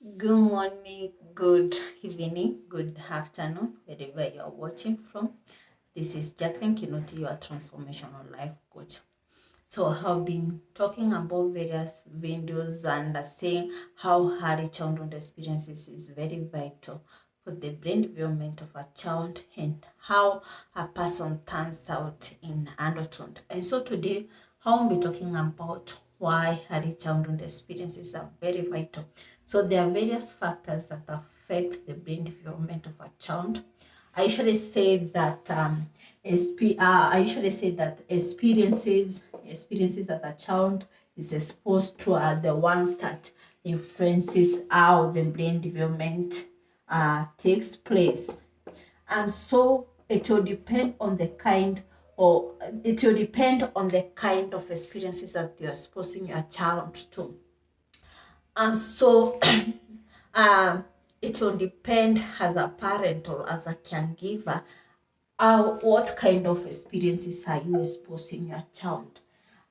Good morning, good evening, good afternoon, wherever you are watching from. This is Jacqueline Kinoti, your transformational life coach. So I've been talking about various videos and saying how early childhood experiences is very vital for the brain development of a child and how a person turns out in adulthood. And so today I'll be talking about why early childhood experiences are very vital. So there are various factors that affect the brain development of a child. I usually say that experiences that a child is exposed to are the ones that influences how the brain development takes place, and so it will depend on the kind or it will depend on the kind of experiences that you're exposing your child to. And so um, it will depend as a parent or as a caregiver, what kind of experiences are you exposing your child?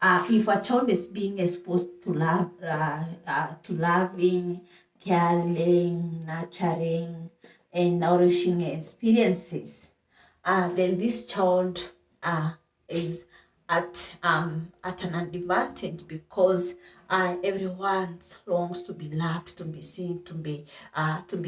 If a child is being exposed to to loving, caring, nurturing, and nourishing experiences, then this child is at an advantage because everyone longs to be loved, to be seen, to be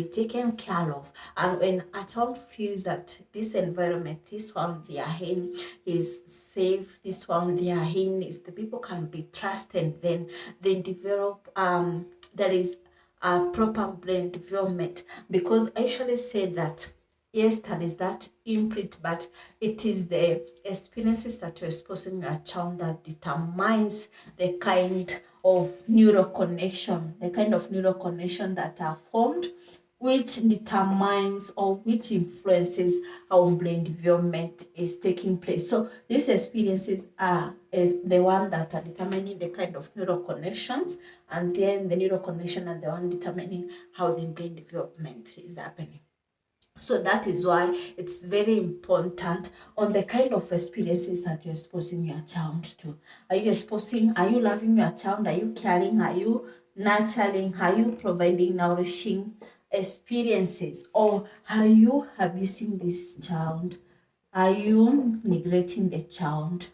taken care of. And when a child feels that this environment, this one they are in, is safe, this one they are in is the people can be trusted, then they develop there is a proper brain development. Because I usually say that yes, there is that imprint, but it is the experiences that you're exposing your child that determines the kind of neural connection, that are formed, which determines or which influences how brain development is taking place. So these experiences is the one that are determining the kind of neural connections, and then the neural connection are the one determining how the brain development is happening. So that is why it's very important on the kind of experiences that you're exposing your child to. Are you loving your child? Are you caring? Are you nurturing? Are you providing nourishing experiences? Or are you abusing this child? Are you neglecting the child?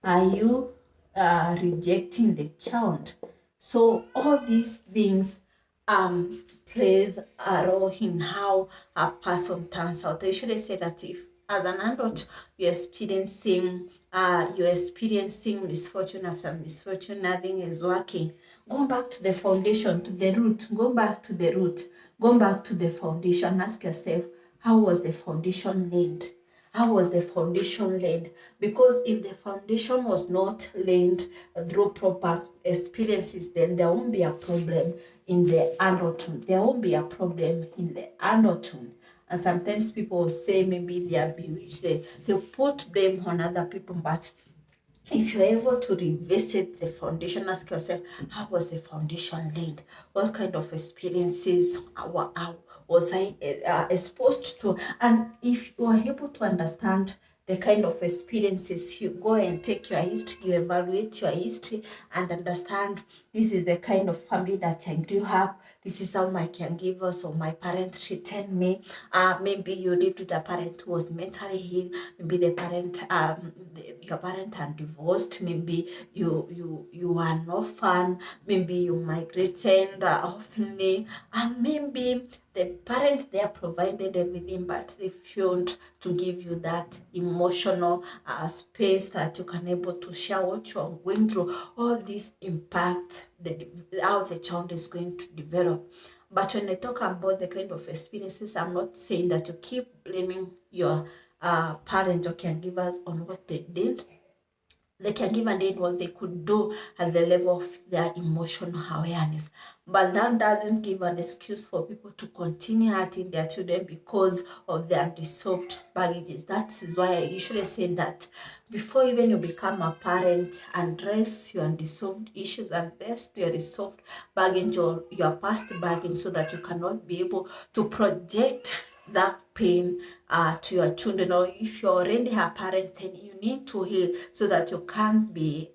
Are you rejecting the child? So all these things plays a role in how a person turns out. I usually say that if as an adult you're experiencing misfortune after misfortune, nothing is working, go back to the foundation, to the root, go back to the root, go back to the foundation. Ask yourself, how was the foundation laid? How was the foundation laid? Because if the foundation was not laid through proper experiences, then there won't be a problem in the adulthood. There won't be a problem in the adulthood. And sometimes people will say maybe they are bewitched. They put blame on other people, but if you're able to revisit the foundation, ask yourself, how was the foundation laid? What kind of experiences was I exposed to? And if you are able to understand the kind of experiences, you go and take your history, you evaluate your history and understand this is the kind of family that I do have. This is how my caregivers or my parents treated me. Maybe you lived with a parent who was mentally ill. Maybe your parent are divorced. Maybe you are an orphan. Maybe you migrated orphanly, and maybe the parent there provided everything, but they failed to give you that emotional space that you can able to share what you are going through. All this impact how the child is going to develop. But when I talk about the kind of experiences, I'm not saying that you keep blaming your parents or caregivers on what they did. The caregiver did what they could do at the level of their emotional awareness. But that doesn't give an excuse for people to continue hurting their children because of their unresolved baggages. That is why I usually say that before even you become a parent, address your unresolved issues, address your resolved baggage or your past baggage, so that you cannot be able to project that pain to your children, or if you're already a parent, then you need to heal so that you can't be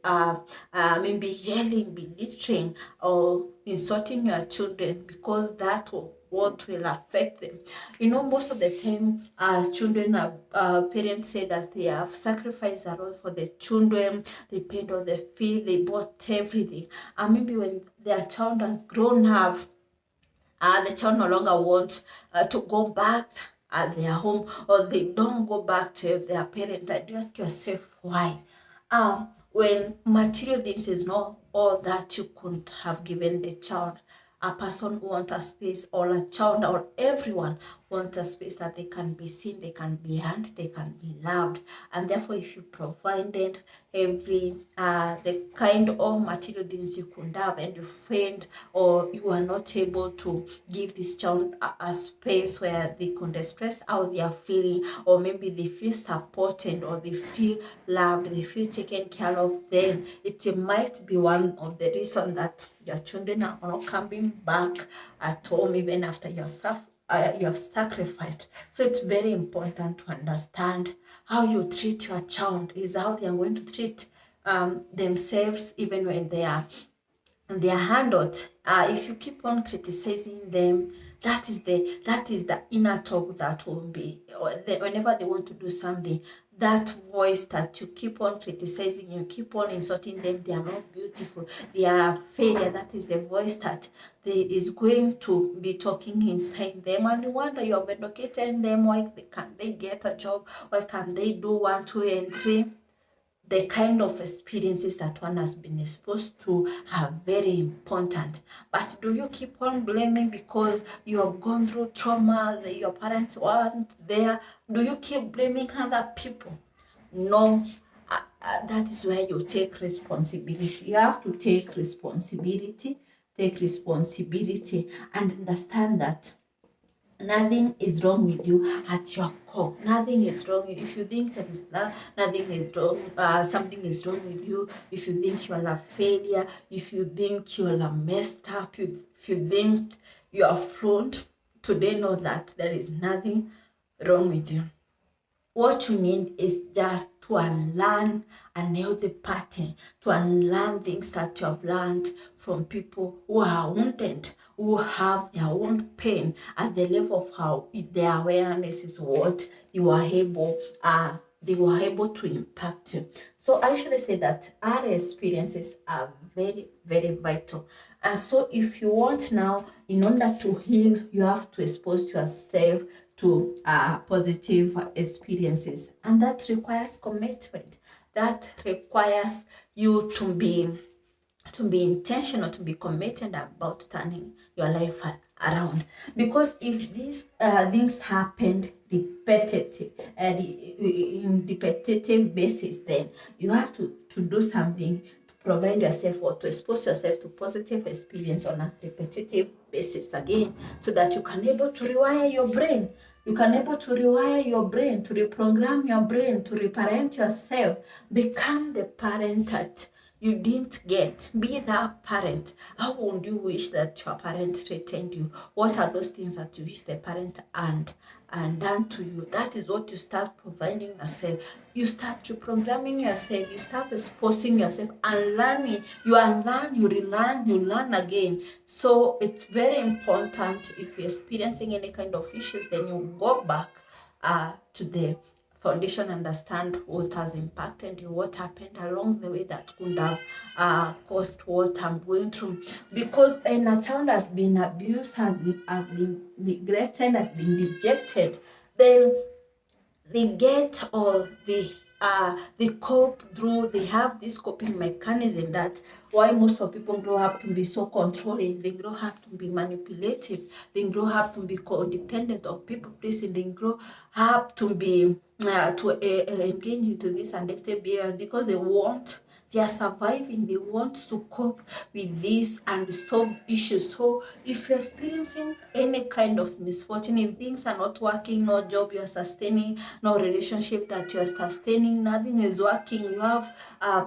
maybe yelling, belittling, or insulting your children, because that will what will affect them. You know, most of the time, children, parents say that they have sacrificed a lot for the children. They paid all the fee, they bought everything, and maybe when their child has grown up, the child no longer wants to go back at their home, or they don't go back to their parents. And you ask yourself why. When material things is not all that you could have given the child, a person wants a space, or a child, or everyone wants a space that they can be seen, they can be heard, they can be loved. And therefore, if you provided every the kind of material things you could have, and you failed, or you are not able to give this child a space where they can express how they are feeling, or maybe they feel supported, or they feel loved, they feel taken care of, then it might be one of the reasons that your children are not coming back at home even after you have sacrificed. So it's very important to understand how you treat your child is how they are going to treat themselves, even when they are handled. If you keep on criticizing them, that is the inner talk that will be, whenever they want to do something, that voice that you keep on criticizing, you keep on insulting them, they are not beautiful, they are a failure. That is the voice that is going to be talking inside them, and you wonder, you have educated them, why can't they get a job, why can't they do 1, 2, and 3. The kind of experiences that one has been exposed to are very important. But do you keep on blaming because you have gone through trauma, that your parents weren't there? Do you keep blaming other people? No. That is where you take responsibility. You have to take responsibility, and understand that nothing is wrong with you at your core. Nothing is wrong. If you think there is nothing is wrong, something is wrong with you. If you think you are a failure, if you think you are messed up, if you think you are flawed, today know that there is nothing wrong with you. What you need is just to unlearn an healthy pattern, to unlearn things that you have learned from people who are wounded, who have their own pain at the level of how their awareness is what you are able, they were able to impact you. So I should say that our experiences are very, very vital. And so if you want now, in order to heal, you have to expose yourself to positive experiences, and that requires commitment. That requires you to be intentional, to be committed about turning your life around. Because if these things happened repetitive in repetitive basis, then you have to do something to provide yourself, or to expose yourself to positive experience on a repetitive basis again, so that you can able to rewire your brain. You can able to rewire your brain, to reprogram your brain, to reparent yourself. Become the parent that you didn't get. Be that parent. How would you wish that your parent treated you? What are those things that you wish the parent and done to you? That is what you start providing yourself. You start reprogramming yourself. You start exposing yourself and learning. You unlearn, you relearn, you learn again. So it's very important, if you're experiencing any kind of issues, then you go back to the foundation, understand what has impacted you, what happened along the way that could have caused what I'm going through. Because when a child has been abused, has been neglected, has been rejected, then they get, or they cope through, they have this coping mechanism. That why most of people grow up to be so controlling, they grow up to be manipulative, they grow up to be codependent of people pleasing, they grow up to be engage into this addictive behavior, because they are surviving, they want to cope with this and solve issues. So if you're experiencing any kind of misfortune, if things are not working, no job you are sustaining, no relationship that you are sustaining, nothing is working, you have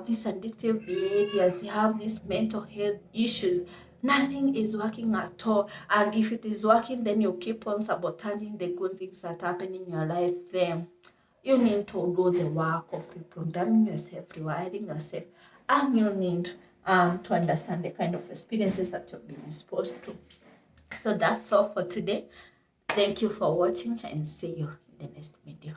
these addictive behaviors, you have these mental health issues, nothing is working at all. And if it is working, then you keep on sabotaging the good things that happen in your life. Then you need to do the work of reprogramming yourself, rewiring yourself, and you need to understand the kind of experiences that you've been exposed to. So that's all for today. Thank you for watching, and see you in the next video.